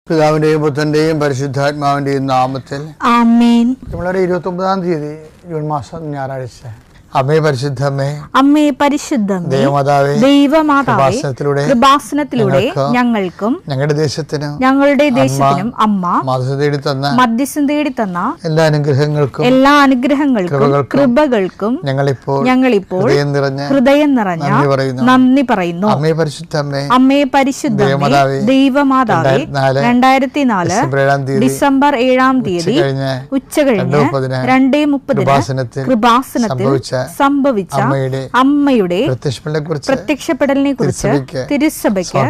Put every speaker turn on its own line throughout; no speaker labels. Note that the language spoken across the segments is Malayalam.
പിതാവിന്റെയും പുത്രന്റെയും പരിശുദ്ധാത്മാവിന്റെയും നാമത്തിൽ
ആമേൻ.
നമ്മളുടെ 29-ാം തീയതി ജൂൺ മാസം ഞായറാഴ്ച. അമ്മേ പരിശുദ്ധമ്മേ,
അമ്മേ പരിശുദ്ധമേ, ദൈവമാതാവേ, കൃപാസനത്തിലൂടെ ഞങ്ങൾക്കും ഞങ്ങളുടെ ദേശത്തിനും അമ്മ മധ്യസ്ഥം തേടി തന്ന എല്ലാ അനുഗ്രഹങ്ങൾക്കും കൃപകൾക്കും ഞങ്ങളിപ്പോൾ ഹൃദയം നിറഞ്ഞ നന്ദി പറയുന്നു. അമ്മേ പരിശുദ്ധമേ, ദൈവമാതാവേ, 2004 ഡിസംബർ 7-ാം തീയതി ഉച്ചകഴിഞ്ഞ് 2:30 കൃപാസനത്തിൽ സംഭവിച്ച അമ്മയുടെ പ്രത്യക്ഷപ്പെടലിനെ കുറിച്ച് തിരുസഭയ്ക്ക്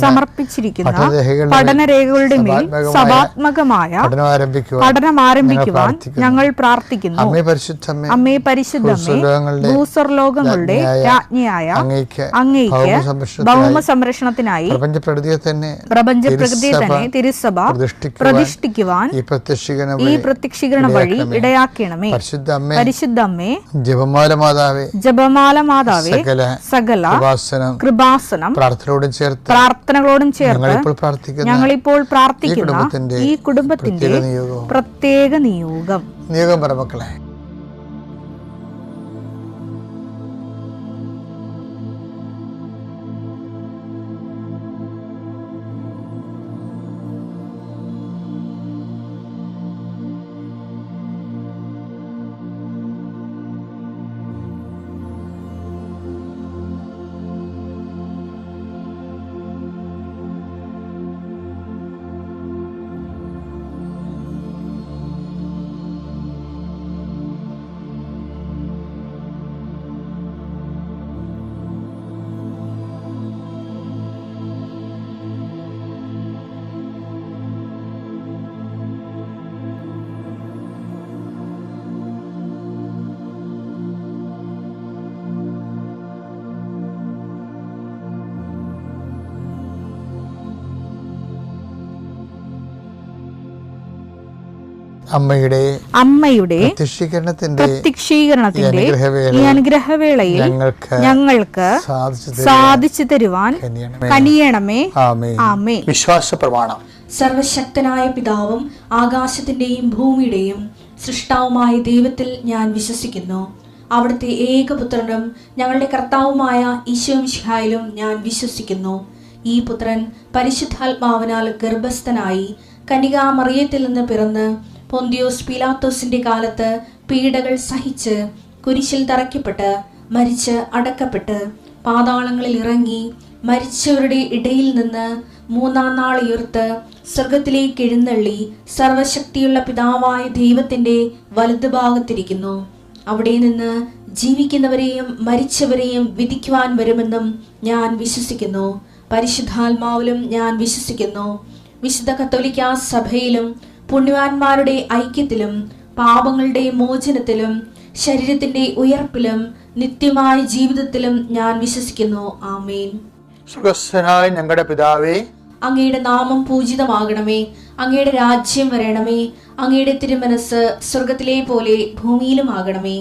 സമർപ്പിച്ചിരിക്കുന്ന പഠനരേഖകളുടെ മേൽ സഭാത്മകമായ പഠനം ആരംഭിക്കുവാൻ ഞങ്ങൾ പ്രാർത്ഥിക്കുന്നു. അമ്മേ പരിശുദ്ധമേ, ഭൂസ്വർലോകങ്ങളുടെ രാജ്ഞിയായ അങ്ങയ്ക്ക് ഭൗമ സംരക്ഷണത്തിനായി പ്രപഞ്ചപ്രകൃതിയെ തന്നെ തിരുസഭ പ്രതിഷ്ഠിക്കുവാൻ ഈ പ്രത്യക്ഷീകരണം വഴി ഇടയാക്കണമേ. പരിശുദ്ധമ്മേ,
ജപമാല മാതാവേ, സകല കൃപാസനം പ്രാർത്ഥനകളോടും ചേർത്ത് ഞങ്ങളിപ്പോൾ പ്രാർത്ഥിക്കുന്ന ഈ കുടുംബത്തിന്റെ പ്രത്യേക നിയോഗം പറ മക്കളെ. അമ്മയുടെ പ്രത്യക്ഷീകരണത്തിന്റെ ഈ അനുഗ്രഹവേളയിൽ ഞങ്ങൾക്ക് സാധിച്ചു തരുവാൻ കനിയണമേ. ആമേൻ. വിശ്വാസ പ്രമാണം.
സർവശക്തനായ പിതാവും ആകാശത്തിന്റെയും ഭൂമിയുടെയും സൃഷ്ടാവുമായ ദൈവത്തിൽ ഞാൻ വിശ്വസിക്കുന്നു. അവിടുത്തെ ഏകപുത്രനും ഞങ്ങളുടെ കർത്താവുമായ ഈശോമിശിഹായിലും ഞാൻ വിശ്വസിക്കുന്നു. ഈ പുത്രൻ പരിശുദ്ധാത്മാവിനാൽ ഗർഭസ്ഥനായി കന്യകാമറിയത്തിൽ നിന്ന് പിറന്ന് പൊന്തിയോസ് പീലാത്തോസിന്റെ കാലത്ത് പീഡകൾ സഹിച്ച് കുരിശിൽ തറയ്ക്കപ്പെട്ട് മരിച്ച് അടക്കപ്പെട്ട് പാതാളങ്ങളിൽ ഇറങ്ങി മരിച്ചവരുടെ ഇടയിൽ നിന്ന് 3-ാം നാൾ ഉയർത്ത് സ്വർഗത്തിലേക്ക് എഴുന്നള്ളി സർവശക്തിയുള്ള പിതാവായ ദൈവത്തിന്റെ വലതുഭാഗത്തിരിക്കുന്നു. അവിടെ നിന്ന് ജീവിക്കുന്നവരെയും മരിച്ചവരെയും വിധിക്കുവാൻ വരുമെന്നും ഞാൻ വിശ്വസിക്കുന്നു. പരിശുദ്ധാത്മാവിലും ഞാൻ വിശ്വസിക്കുന്നു. വിശുദ്ധ കത്തോലിക്കാ സഭയിലും പുണ്യവാന്മാരുടെ ഐക്യത്തിലും പാപങ്ങളുടെ മോചനത്തിലും ശരീരത്തിന്റെ ഉയർപ്പിലും നിത്യമായ ജീവിതത്തിലും ഞാൻ വിശ്വസിക്കുന്നു. ആമേൻ.
സ്വർഗ്ഗസ്ഥനായ ഞങ്ങളുടെ പിതാവേ,
അങ്ങയുടെ നാമം പൂജിതമാകണമേ. അങ്ങയുടെ രാജ്യം വരണമേ. അങ്ങയുടെ തിരുമനസ് സ്വർഗത്തിലെ പോലെ ഭൂമിയിലും ആകണമേ.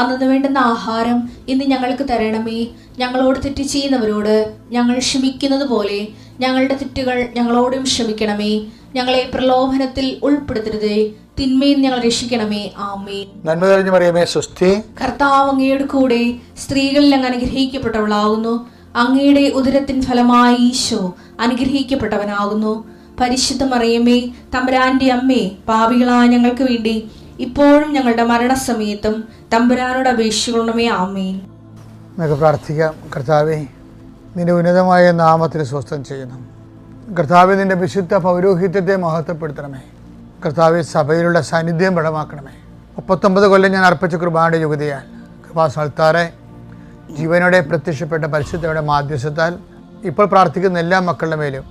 അന്നു വേണ്ടുന്ന ആഹാരം ഇന്ന് ഞങ്ങൾക്ക് തരണമേ. ഞങ്ങളോട് തെറ്റ് ചെയ്യുന്നവരോട് ഞങ്ങൾ ക്ഷമിക്കുന്നത് പോലെ ഞങ്ങളുടെ തെറ്റുകൾ ഞങ്ങളോടും ക്ഷമിക്കണമേ. ഞങ്ങളെ പ്രലോഭനത്തിൽ ഉൾപ്പെടുത്തരുതേ, തിന്മയിൽ ഞങ്ങൾ രക്ഷിക്കണമേ. ആമേൻ.
നന്മ നിറഞ്ഞ മറിയമേ, സ്വസ്തി.
കർത്താവ് അങ്ങയുടെ കൂടെ സ്ത്രീകളിൽ അങ്ങ് അനുഗ്രഹിക്കപ്പെട്ടവളാകുന്നു. അങ്ങയുടെ ഉദരത്തിൻ ഫലമായി ഈശോ അനുഗ്രഹിക്കപ്പെട്ടവനാകുന്നു. പരിശുദ്ധ മറിയമേ, തമ്പുരാന്റെ അമ്മേ, പാപികളായ ഞങ്ങൾക്ക് വേണ്ടി ഇപ്പോഴും ഞങ്ങളുടെ മരണസമയത്തും തമ്പുരാനോട് അപേക്ഷിക്കണമേ. ആമേൻ.
നമുക്ക് പ്രാർത്ഥിക്കാം. കർത്താവേ, നിന്റെ ഉന്നതമായ നാമത്തിന് സ്വസ്ഥം ചെയ്യണം. കർത്താവേ, നിന്റെ വിശുദ്ധ പൗരോഹിത്യത്തെ മഹത്വപ്പെടുത്തണമേ. കർത്താവേ, സഭയിലുള്ള സാന്നിധ്യം ബലമാക്കണമേ. 39 കൊല്ലം ഞാൻ അർപ്പിച്ച കൃപയുടെ യുഗതിയാൽ കൃപാസനത്താറെ ജീവനോടെ പ്രത്യക്ഷപ്പെട്ട പരിശുദ്ധയുടെ മാധ്യസ്ഥത്താൽ ഇപ്പോൾ പ്രാർത്ഥിക്കുന്ന എല്ലാ മക്കളുടെ മേലും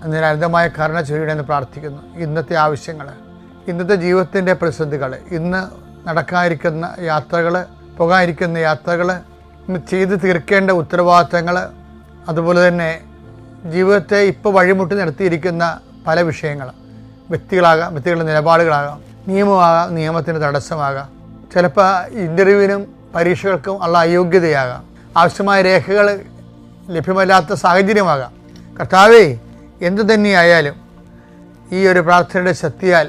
അതിന് അനന്തമായ കരുണ ചൊരിയണമെന്ന് പ്രാർത്ഥിക്കുന്നു. ഇന്നത്തെ ആവശ്യങ്ങൾ, ഇന്നത്തെ ജീവിതത്തിൻ്റെ പ്രതിസന്ധികൾ, ഇന്ന് നടക്കാതിരിക്കുന്ന യാത്രകൾ, പോകാതിരിക്കുന്ന യാത്രകൾ, ഇന്ന് ചെയ്ത് തീർക്കേണ്ട ഉത്തരവാദിത്തങ്ങൾ, അതുപോലെ തന്നെ ജീവിതത്തെ ഇപ്പോൾ വഴിമുട്ടി നിർത്തിയിരിക്കുന്ന പല വിഷയങ്ങൾ, വ്യക്തികളാകാം, വ്യക്തികളുടെ നിലപാടുകളാകാം, നിയമമാകാം, നിയമത്തിന് തടസ്സമാകാം, ചിലപ്പോൾ ഇൻ്റർവ്യൂവിനും പരീക്ഷകൾക്കും ഉള്ള അയോഗ്യതയാകാം, ആവശ്യമായ രേഖകൾ ലഭ്യമല്ലാത്ത സാഹചര്യമാകാം. കർത്താവേ, എന്തു തന്നെയായാലും ഈ ഒരു പ്രാർത്ഥനയുടെ ശക്തിയാൽ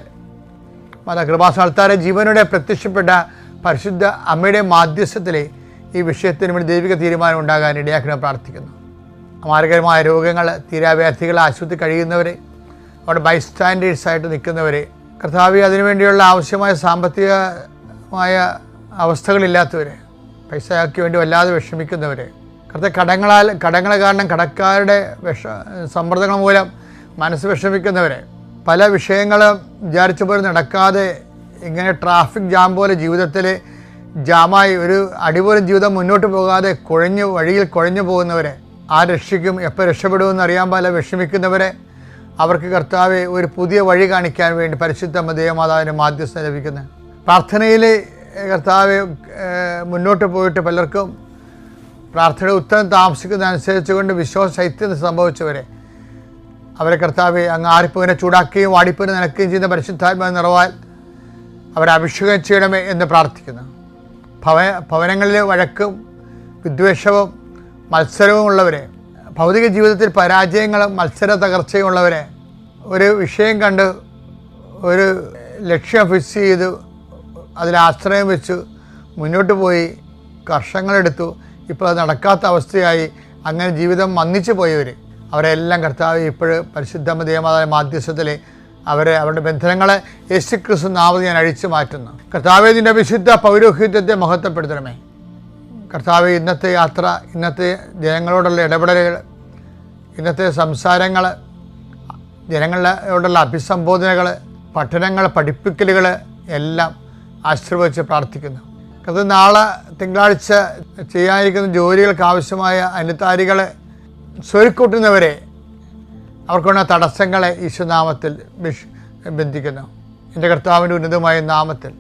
കൃപാസനത്താരെ ജീവനോടെ പ്രത്യക്ഷപ്പെട്ട പരിശുദ്ധ അമ്മയുടെ മാധ്യസ്ഥത്തിലെ ഈ വിഷയത്തിന് വേണ്ടി ദൈവിക തീരുമാനം ഉണ്ടാകാൻ ഇടയാക്കണം പ്രാർത്ഥിക്കുന്നു. മാരകരമായ രോഗങ്ങൾ, തീരാവ്യാധികൾ, ആശുപത്രി കഴിയുന്നവരെ, അവിടെ ബൈസ്റ്റാൻഡേഴ്സായിട്ട് നിൽക്കുന്നവരെ, കർത്താവേ അതിനുവേണ്ടിയുള്ള ആവശ്യമായ സാമ്പത്തികമായ അവസ്ഥകളില്ലാത്തവരെ, പൈസയ്ക്ക് വേണ്ടി വല്ലാതെ വിഷമിക്കുന്നവരെ, കടങ്ങൾ കാരണം കടക്കാരുടെ സമ്മർദ്ദങ്ങൾ മൂലം മനസ്സ് വിഷമിക്കുന്നവരെ, പല വിഷയങ്ങളും വിചാരിച്ച പോലെ നടക്കാതെ ഇങ്ങനെ ട്രാഫിക് ജാം പോലെ ജീവിതത്തിൽ ജാമായി ഒരു അടിപോലും ജീവിതം മുന്നോട്ട് പോകാതെ വഴിയിൽ കുഴഞ്ഞു പോകുന്നവരെ, രക്ഷിക്കും, എപ്പോൾ രക്ഷപ്പെടുമെന്ന് അറിയാൻ പാടില്ല വിഷമിക്കുന്നവരെ, അവർക്ക് കർത്താവെ ഒരു പുതിയ വഴി കാണിക്കാൻ വേണ്ടി പരിശുദ്ധ ദേവമാതാവിൻ്റെ മാധ്യസ്ഥം ലഭിക്കുന്നത്. പ്രാർത്ഥനയിൽ കർത്താവെ മുന്നോട്ട് പോയിട്ട് പലർക്കും പ്രാർത്ഥനയുടെ ഉത്തരം താമസിക്കുന്നതനുസരിച്ച് കൊണ്ട് വിശ്വാസശൈത്യം സംഭവിച്ചവരെ, അവരെ കർത്താവെ അങ്ങ് ആരിപ്പുവിനെ ചൂടാക്കുകയും വാടിപ്പുവിനെ നനയ്ക്കുകയും ചെയ്യുന്ന പരിശുദ്ധാത്മാവ് നിറവാൽ അവരെ അഭിഷേകം ചെയ്യണമേ എന്ന് പ്രാർത്ഥിക്കുന്നു. ഭവനങ്ങളിൽ വഴക്കും വിദ്വേഷവും മത്സരവും ഉള്ളവരെ, ഭൗതിക ജീവിതത്തിൽ പരാജയങ്ങളും മത്സര തകർച്ചയും ഉള്ളവരെ, ഒരു വിഷയം കണ്ട് ഒരു ലക്ഷ്യം ഫിക്സ് ചെയ്ത് അതിൽ ആശ്രയം വെച്ച് മുന്നോട്ട് പോയി വർഷങ്ങളെടുത്തു, ഇപ്പോൾ അത് നടക്കാത്ത അവസ്ഥയായി അങ്ങനെ ജീവിതം മന്ദിച്ചു പോയവർ, അവരെല്ലാം കർത്താവ് ഇപ്പോഴും പരിശുദ്ധ ദേവമാതാവിന്റെ മാധ്യസ്ഥത്തിൽ അവരുടെ ബന്ധനങ്ങളെ യേശുക്രിസ്തു നാമത്തിൽ ഞാൻ അഴിച്ചു മാറ്റുന്നു. കർത്താവേ, നിൻ്റെ വിശുദ്ധ പൗരോഹിത്യത്തെ മഹത്വപ്പെടുത്തണമേ. കർത്താവേ, ഇന്നത്തെ യാത്ര, ഇന്നത്തെ ജനങ്ങളോടുള്ള ഇടപെടലുകൾ, ഇന്നത്തെ സംസാരങ്ങൾ, ജനങ്ങളോടുള്ള അഭിസംബോധനകൾ, പഠനങ്ങൾ, പഠിപ്പിക്കലുകൾ എല്ലാം ആശീർവദിച്ച് പ്രാർത്ഥിക്കുന്നു. അത് നാളെ തിങ്കളാഴ്ച ചെയ്യാനിരിക്കുന്ന ജോലികൾക്ക് ആവശ്യമായ അനുതാരികൾ സ്വരുക്കൂട്ടുന്നവരെ, അവർക്കുള്ള തടസ്സങ്ങളെ ഈശോനാമത്തിൽ ബന്ധിക്കുന്നു. എൻ്റെ കർത്താവിൻ്റെ ഉന്നതമായ നാമത്തിൽ,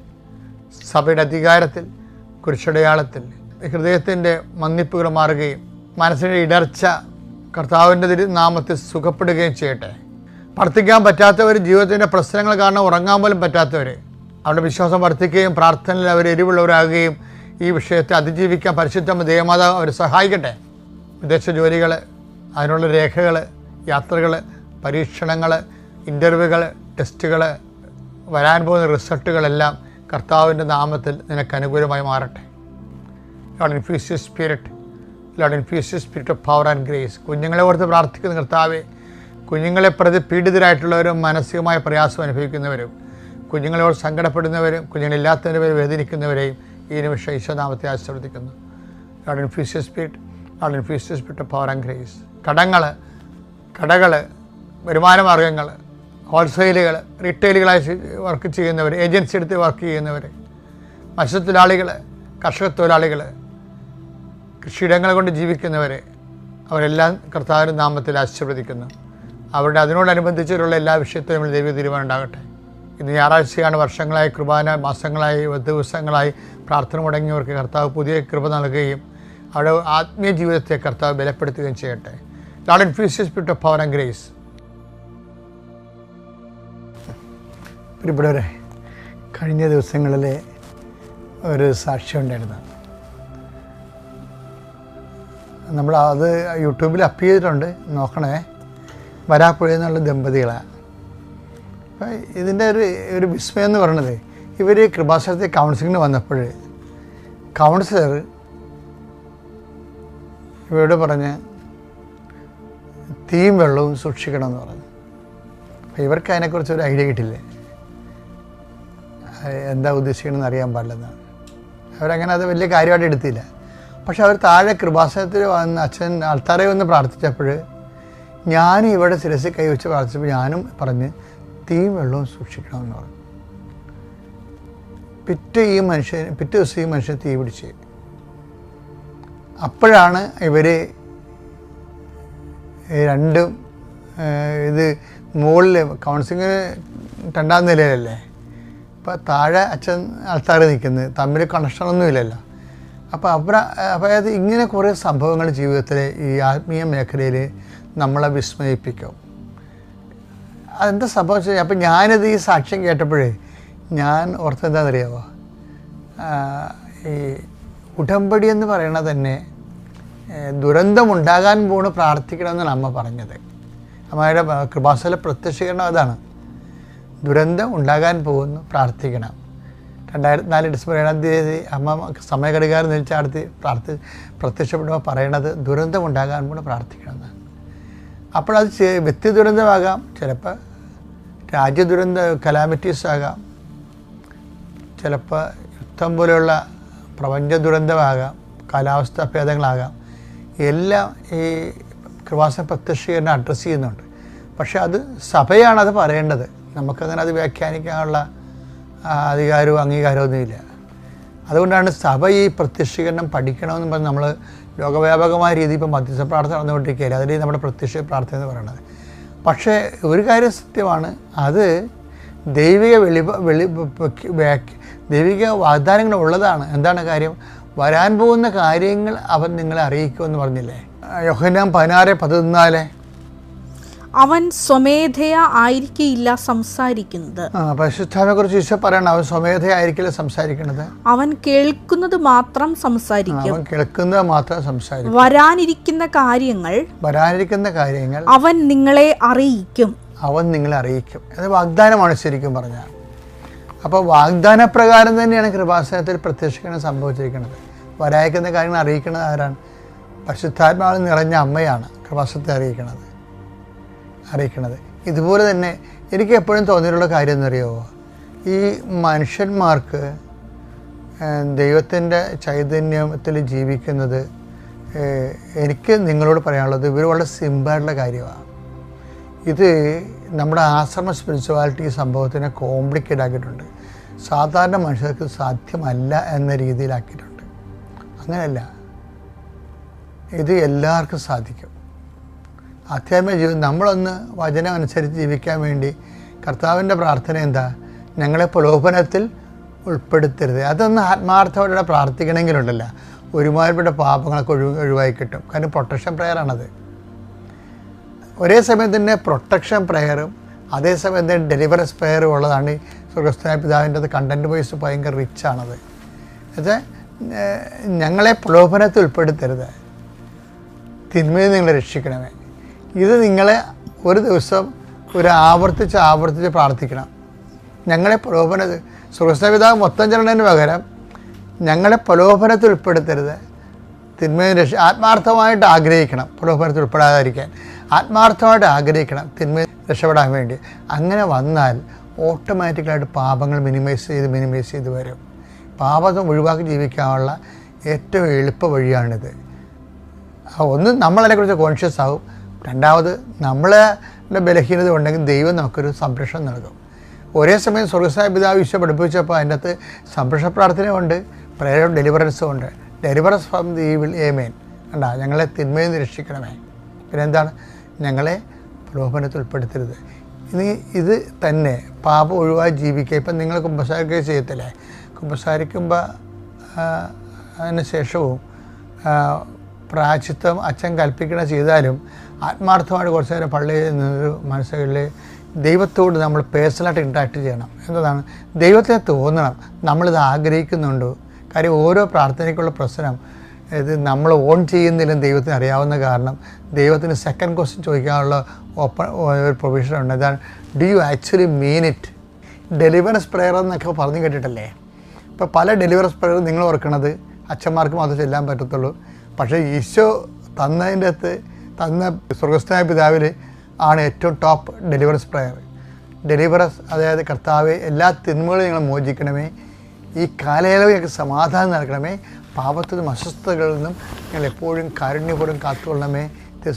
സഭയുടെ അധികാരത്തിൽ, കുരിശടയാളത്തിൽ ഹൃദയത്തിൻ്റെ മന്ദിപ്പുകൾ മാറുകയും മനസ്സിൻ്റെ ഇടർച്ച കർത്താവിൻ്റെ നാമത്തിൽ സുഖപ്പെടുകയും ചെയ്യട്ടെ. പ്രാർത്ഥിക്കാൻ പറ്റാത്തവർ, ജീവിതത്തിൻ്റെ പ്രശ്നങ്ങൾ കാരണം ഉറങ്ങാൻ പോലും പറ്റാത്തവർ, അവരുടെ വിശ്വാസം വർദ്ധിക്കുകയും പ്രാർത്ഥനയിൽ അവർ എരിവുള്ളവരാകുകയും ഈ വിഷയത്തെ അതിജീവിക്കാൻ പരിശുദ്ധ ദേവമാതാവ് അവരെ സഹായിക്കട്ടെ. വിദേശ ജോലികൾ, അതിനുള്ള രേഖകൾ, യാത്രകൾ, പരീക്ഷണങ്ങൾ, ഇൻ്റർവ്യൂകൾ, ടെസ്റ്റുകൾ, വരാൻ പോകുന്ന റിസൾട്ടുകളെല്ലാം കർത്താവിൻ്റെ നാമത്തിൽ നിനക്ക് അനുകൂലമായി മാറട്ടെ. Lord infuse your spirit, lord infuse your spirit of power and grace. കുഞ്ഞുങ്ങളെ ഓർത്ത് പ്രാർത്ഥിക്കുന്ന കർത്താവെ, കുഞ്ഞുങ്ങളെ പ്രതി പീഡിതരായിട്ടുള്ളവരും മാനസികമായ പ്രയാസം അനുഭവിക്കുന്നവരും, കുഞ്ഞുങ്ങളോട് സങ്കടപ്പെടുന്നവരും, കുഞ്ഞുങ്ങളില്ലാത്തവരെ വേദനിക്കുന്നവരെയും ഈ നിമിഷം ഈശോനാമത്തെ ആശീർവദിക്കുന്നു. Lord infuse your spirit, lord infuse your spirit of power and grace. കടകൾ, വരുമാനമാർഗ്ഗങ്ങൾ, ഹോൾസെയിലുകൾ, റീറ്റെയിലുകളായി വർക്ക് ചെയ്യുന്നവർ, ഏജൻസി എടുത്ത് വർക്ക് ചെയ്യുന്നവർ, മത്സ്യത്തൊഴിലാളികൾ, കർഷക തൊഴിലാളികൾ, കൃഷിയിടങ്ങൾ കൊണ്ട് ജീവിക്കുന്നവർ, അവരെല്ലാം കർത്താവിൻ്റെ നാമത്തിൽ ആശീർവദിക്കുന്നു. അവരുടെ അതിനോടനുബന്ധിച്ചുള്ള എല്ലാ വിഷയത്തിലും നമ്മൾ ദൈവ തീരുമാനം ഉണ്ടാകട്ടെ. ഇന്ന് ഞായറാഴ്ചയാണ്. വർഷങ്ങളായി കുർബാന, മാസങ്ങളായി, ദിവസങ്ങളായി പ്രാർത്ഥന മുടങ്ങിയവർക്ക് കർത്താവ് പുതിയ കൃപ നൽകുകയും അവരുടെ ആത്മീയ ജീവിതത്തെ കർത്താവ് ബലപ്പെടുത്തുകയും ചെയ്യട്ടെ. Lord infuse your spirit of power and grace. പ്രിയപ്പെട്ടവരെ, കഴിഞ്ഞ ദിവസങ്ങളിലെ ഒരു സാക്ഷ്യം ഉണ്ടായിരുന്നു. നമ്മൾ അത് യൂട്യൂബിൽ അപ്പ് ചെയ്തിട്ടുണ്ട്, നോക്കണേ. വരാപ്പുഴ എന്നുള്ള ദമ്പതികളാണ്. അപ്പം ഇതിൻ്റെ ഒരു വിസ്മയം എന്ന് പറയുന്നത്, ഇവർ കൃപാസനത്തെ കൗൺസിലിങ്ങിന് വന്നപ്പോൾ കൗൺസിലർ ഇവരോട് പറഞ്ഞ് തീയും വെള്ളവും സൂക്ഷിക്കണമെന്ന് പറഞ്ഞു. അപ്പം ഇവർക്ക് അതിനെക്കുറിച്ച് ഒരു ഐഡിയ കിട്ടില്ല, എന്താ ഉദ്ദേശിക്കണമെന്ന് അറിയാൻ പാടില്ലെന്നാണ്. അവരങ്ങനെ അത് വലിയ കാര്യമായിട്ട് എടുത്തില്ല. പക്ഷെ അവർ താഴെ കൃപാസനത്തിൽ വന്ന് അച്ഛൻ ആൾത്താരെ വന്ന് പ്രാർത്ഥിച്ചപ്പോൾ ഞാൻ ഇവിടെ ശിരസിൽ കൈവച്ച് പ്രാർത്ഥിച്ചപ്പോൾ ഞാനും പറഞ്ഞ് തീയും വെള്ളവും സൂക്ഷിക്കണമെന്ന് പറഞ്ഞു. പിറ്റേ ദിവസം ഈ മനുഷ്യൻ തീ പിടിച്ച്. അപ്പോഴാണ് ഇവർ രണ്ടും ഇത് മുകളിൽ കൗൺസിലിങ്ങിന് 2ാം നിലയിലല്ലേ, അപ്പോൾ താഴെ അച്ഛൻ ആൾത്താർ നിൽക്കുന്നത്, തമ്മിൽ കണക്ഷനൊന്നുമില്ലല്ലോ. അപ്പോൾ അതായത് ഇങ്ങനെ കുറേ സംഭവങ്ങൾ ജീവിതത്തിൽ ഈ ആത്മീയ മേഖലയിൽ നമ്മളെ വിസ്മയിപ്പിക്കും. അതെന്താ സംഭവിച്ചത്? അപ്പം ഞാനിത് ഈ സാക്ഷ്യം കേട്ടപ്പോഴേ ഞാൻ ഓർത്തെന്താണെന്നറിയാമോ, ഈ ഉടമ്പടി എന്ന് പറയണത് തന്നെ ദുരന്തമുണ്ടാകാൻ പോണ് പ്രാർത്ഥിക്കണമെന്നാണ് അമ്മ പറഞ്ഞത്. അമ്മയുടെ കൃപാസന പ്രത്യക്ഷീകരണം അതാണ്. ദുരന്തം ഉണ്ടാകാൻ പോകുന്നു, പ്രാർത്ഥിക്കണം. 2004 ഡിസംബർ 7 അമ്മ സമയഘടികാരം നിൽച്ചടുത്ത് പ്രത്യക്ഷപ്പെടുമ്പോൾ പറയണത് ദുരന്തം ഉണ്ടാകാൻ കൂടെ പ്രാർത്ഥിക്കണമെന്നാണ്. അപ്പോഴത് വ്യക്തി ദുരന്തമാകാം, ചിലപ്പോൾ രാജ്യ ദുരന്ത കലാമിറ്റീസ് ആകാം, ചിലപ്പോൾ യുദ്ധം പോലെയുള്ള പ്രപഞ്ച ദുരന്തമാകാം, കാലാവസ്ഥാ ഭേദങ്ങളാകാം. എല്ലാം ഈ കൃപാസന പ്രത്യക്ഷീകരണം അഡ്രസ്സ് ചെയ്യുന്നുണ്ട്. പക്ഷേ അത് സഭയാണത് പറയേണ്ടത്. നമുക്കങ്ങനെ അത് വ്യാഖ്യാനിക്കാനുള്ള അധികാരവും അംഗീകാരമൊന്നുമില്ല. അതുകൊണ്ടാണ് സഭ ഈ പ്രത്യക്ഷീകരണം പഠിക്കണമെന്ന് പറഞ്ഞ് നമ്മൾ ലോകവ്യാപകമായ രീതിയിൽ ഇപ്പോൾ മധ്യസ്ഥ പ്രാർത്ഥന നടന്നുകൊണ്ടിരിക്കുകയില്ല. അതിൽ നമ്മുടെ പ്രത്യക്ഷ പ്രാർത്ഥന എന്ന് പറയുന്നത്. പക്ഷേ ഒരു കാര്യം സത്യമാണ്, അത് ദൈവിക ദൈവിക വാഗ്ദാനങ്ങൾ ഉള്ളതാണ്. എന്താണ് കാര്യം? വരാൻ പോകുന്ന കാര്യങ്ങൾ അവൻ നിങ്ങളെ അറിയിക്കുമെന്ന് പറഞ്ഞില്ലേ? യോഹന്നാൻ 16:14
അവൻ സ്വമേധയാ ആയിരിക്കില്ല സംസാരിക്കുന്നത്.
പരിശുദ്ധാത്മാവിനെ കുറിച്ച് ഈശോ പറയണം, അവൻ സ്വമേധയാ ആയിരിക്കില്ല സംസാരിക്കുന്നത്.
അവൻ കേൾക്കുന്നത് മാത്രം സംസാരിക്കും.
അവൻ കേൾക്കുന്നത് മാത്രം സംസാരിക്കും.
വരാനിരിക്കുന്ന കാര്യങ്ങൾ
അവൻ നിങ്ങളെ അറിയിക്കും.
അത് വാഗ്ദാനമാണ് ശരിക്കും പറഞ്ഞാൽ. അപ്പോൾ വാഗ്ദാനപ്രകാരം തന്നെയാണ് കൃപാസനത്തിൽ പ്രത്യക്ഷീകരണം സംഭവിച്ചിരിക്കുന്നത്. വരാനിരിക്കുന്ന കാര്യങ്ങൾ അറിയിക്കുന്നത് ആരാണ്? പരിശുദ്ധാത്മാവിൽ നിറഞ്ഞ അമ്മയാണ് കൃപാസനത്തെ അറിയിക്കുന്നത്. ഇതുപോലെ തന്നെ എനിക്ക് എപ്പോഴും തോന്നിയിട്ടുള്ള കാര്യം എന്നറിയാമോ, ഈ മനുഷ്യന്മാർക്ക് ദൈവത്തിൻ്റെ ചൈതന്യത്തിൽ ജീവിക്കുന്നത്, എനിക്ക് നിങ്ങളോട് പറയാനുള്ളത് ഇവർ വളരെ സിമ്പിളായിട്ടുള്ള കാര്യമാണ്. ഇത് നമ്മുടെ ആശ്രമ സ്പിരിച്വാലിറ്റി സംഭവത്തിനെ കോംപ്ലിക്കേറ്റ് ആക്കിയിട്ടുണ്ട്. സാധാരണ മനുഷ്യർക്ക് സാധ്യമല്ല എന്ന രീതിയിലാക്കിയിട്ടുണ്ട്. അങ്ങനെയല്ല, ഇത് എല്ലാവർക്കും സാധിക്കും. ആധ്യാത്മിക ജീവിതം നമ്മളൊന്ന് വചനം അനുസരിച്ച് ജീവിക്കാൻ വേണ്ടി കർത്താവിൻ്റെ പ്രാർത്ഥന എന്താ? ഞങ്ങളെ പ്രലോഭനത്തിൽ ഉൾപ്പെടുത്തരുത്. അതൊന്ന് ആത്മാർത്ഥത്തോടെ പ്രാർത്ഥിക്കണമെങ്കിലുണ്ടല്ല, ഒരുമാതിരിപ്പെട്ട പാപങ്ങളൊക്കെ ഒഴിവായി കിട്ടും. കാരണം പ്രൊട്ടക്ഷൻ പ്രെയറാണത്. ഒരേ സമയം തന്നെ പ്രൊട്ടക്ഷൻ പ്രെയറും അതേസമയം തന്നെ ഡെലിവറൻസ് പ്രെയറും ഉള്ളതാണ്. സ്വർഗ്ഗസ്ഥനായ പിതാവിൻ്റെ കണ്ടൻറ്റ് വൈസ് ഭയങ്കര റിച്ചാണത്. എന്നുവെച്ചാൽ ഞങ്ങളെ പ്രലോഭനത്തിൽ ഉൾപ്പെടുത്തരുത്, തിന്മയിൽ നിങ്ങളെ രക്ഷിക്കണമേ. ഇത് നിങ്ങളെ ഒരു ദിവസം ആവർത്തിച്ച് പ്രാർത്ഥിക്കണം. ഞങ്ങളെ സ്വർഗ്ഗസ്ഥനായ പിതാവ് മൊത്തം ചെല്ലണതിന് പകരം ഞങ്ങളെ പ്രലോഭനത്തിൽ ഉൾപ്പെടുത്തരുത്, തിന്മയിൽ ആത്മാർത്ഥമായിട്ട് ആഗ്രഹിക്കണം. പ്രലോഭനത്തിൽ ഉൾപ്പെടാതിരിക്കാൻ ആത്മാർത്ഥമായിട്ട് ആഗ്രഹിക്കണം, തിന്മയിൽ രക്ഷപ്പെടാൻ വേണ്ടി. അങ്ങനെ വന്നാൽ ഓട്ടോമാറ്റിക്കലായിട്ട് പാപങ്ങൾ മിനിമൈസ് ചെയ്ത് വരും. പാപം ഒഴിവാക്കി ജീവിക്കാനുള്ള ഏറ്റവും എളുപ്പ വഴിയാണിത്. ഒന്ന്, നമ്മളതിനെക്കുറിച്ച് കോൺഷ്യസ് ആവും. രണ്ടാമത്, നമ്മളുടെ ബലഹീനത ഉണ്ടെങ്കിൽ ദൈവം നമുക്കൊരു സംരക്ഷണം നൽകും. ഒരേ സമയം സ്വർഗ്ഗസ്ഥനായ പിതാവ് ഈശോ പഠിപ്പിച്ചപ്പോൾ അതിൻ്റെ അകത്ത് സംരക്ഷണ പ്രാർത്ഥനയുണ്ട്, പ്രേയർ ഓഫ് ഡെലിവറൻസും ഉണ്ട്. ഡെലിവറൻസ് ഫ്രം ദി ഈവിൾ, ആമേൻ. കണ്ടാ, ഞങ്ങളെ തിന്മയിൽ നിന്ന് രക്ഷിക്കണമേ. പിന്നെ എന്താണ്? ഞങ്ങളെ പ്രലോഭനത്തിൽ ഉൾപ്പെടുത്തരുത്. ഇനി ഇത് തന്നെ പാപം ഒഴിവായി ജീവിക്കുക. ഇപ്പം നിങ്ങൾ കുമ്പസാരിക്കുക ചെയ്യത്തില്ലേ? കുമ്പസാരിക്കുമ്പോൾ അതിന് ശേഷവും പ്രായശ്ചിത്തം അച്ഛൻ കൽപ്പിക്കണ ചെയ്താലും ആത്മാർത്ഥമായിട്ട് കുറച്ച് നേരം പള്ളിയിൽ നിന്നൊരു മനസ്സുകളിൽ ദൈവത്തോട് നമ്മൾ പേഴ്സണലായിട്ട് ഇൻട്രാക്ട് ചെയ്യണം. എന്നതാണ്? ദൈവത്തെ തോന്നണം നമ്മളിത് ആഗ്രഹിക്കുന്നുണ്ടോ. കാര്യം ഓരോ പ്രാർത്ഥനയ്ക്കുള്ള പ്രശ്നം ഇത് നമ്മൾ ഓൺ ചെയ്യുന്നില്ലെന്ന് ദൈവത്തിന് അറിയാവുന്ന കാരണം ദൈവത്തിന് സെക്കൻഡ് ക്വസ്റ്റ്യൻ ചോദിക്കാനുള്ള ഒരു പ്രൊവിഷനുണ്ട്. അതാണ്, do you actually mean it? Deliverance prayer എന്നൊക്കെ പറഞ്ഞു കേട്ടിട്ടല്ലേ? ഇപ്പോൾ പല ഡെലിവറൻസ് പ്രെയർ നിങ്ങൾ ഓർക്കണത് അച്ഛന്മാർക്ക് മാത്രമേ ചെല്ലാൻ പറ്റത്തുള്ളൂ. പക്ഷേ ഈശോ തന്ന സ്വർഗ്ഗസ്ഥനായ പിതാവിൽ ആണ് ഏറ്റവും ടോപ്പ് ഡെലിവറൻസ് പ്രെയർ. ഡെലിവറൻസ്, അതായത് കർത്താവെ, എല്ലാ തിന്മകളും ഞങ്ങൾ മോചിക്കണമേ, ഈ കാലയളവ് ഞങ്ങൾക്ക് സമാധാനം നൽകണമേ, പാപത്തിനും അസ്വസ്ഥതകളിൽ നിന്നും ഞങ്ങൾ എപ്പോഴും കാരുണ്യപൂർവ്വം കാത്തുകൊള്ളണമേ.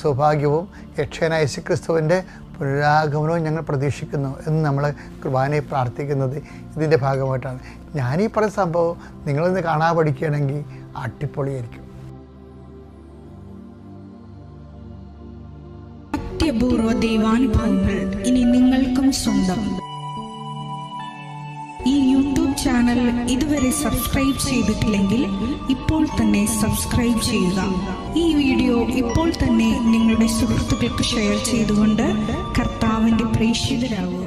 സൗഭാഗ്യവും രക്ഷകനായ യേശുക്രിസ്തുവിൻ്റെ പുനരാഗമനവും ഞങ്ങൾ പ്രതീക്ഷിക്കുന്നു എന്ന് നമ്മൾ കുർബാനയെ പ്രാർത്ഥിക്കുന്നത് ഇതിൻ്റെ ഭാഗമായിട്ടാണ്. ഞാനീ പറയുന്ന സംഭവം നിങ്ങളിന്ന് കാണാൻ പഠിക്കുകയാണെങ്കിൽ അടിപൊളിയായിരിക്കും.
അത്യപൂർവ ദൈവാനുഭവങ്ങൾ ഇനി നിങ്ങൾക്കും സ്വന്തം. ഈ യൂട്യൂബ് ചാനൽ ഇതുവരെ സബ്സ്ക്രൈബ് ചെയ്തിട്ടില്ലെങ്കിൽ ഇപ്പോൾ തന്നെ സബ്സ്ക്രൈബ് ചെയ്യുക. ഈ വീഡിയോ ഇപ്പോൾ തന്നെ നിങ്ങളുടെ സുഹൃത്തുക്കൾക്ക് ഷെയർ ചെയ്തുകൊണ്ട് കർത്താവിൻ്റെ പ്രേക്ഷിതരാകുക.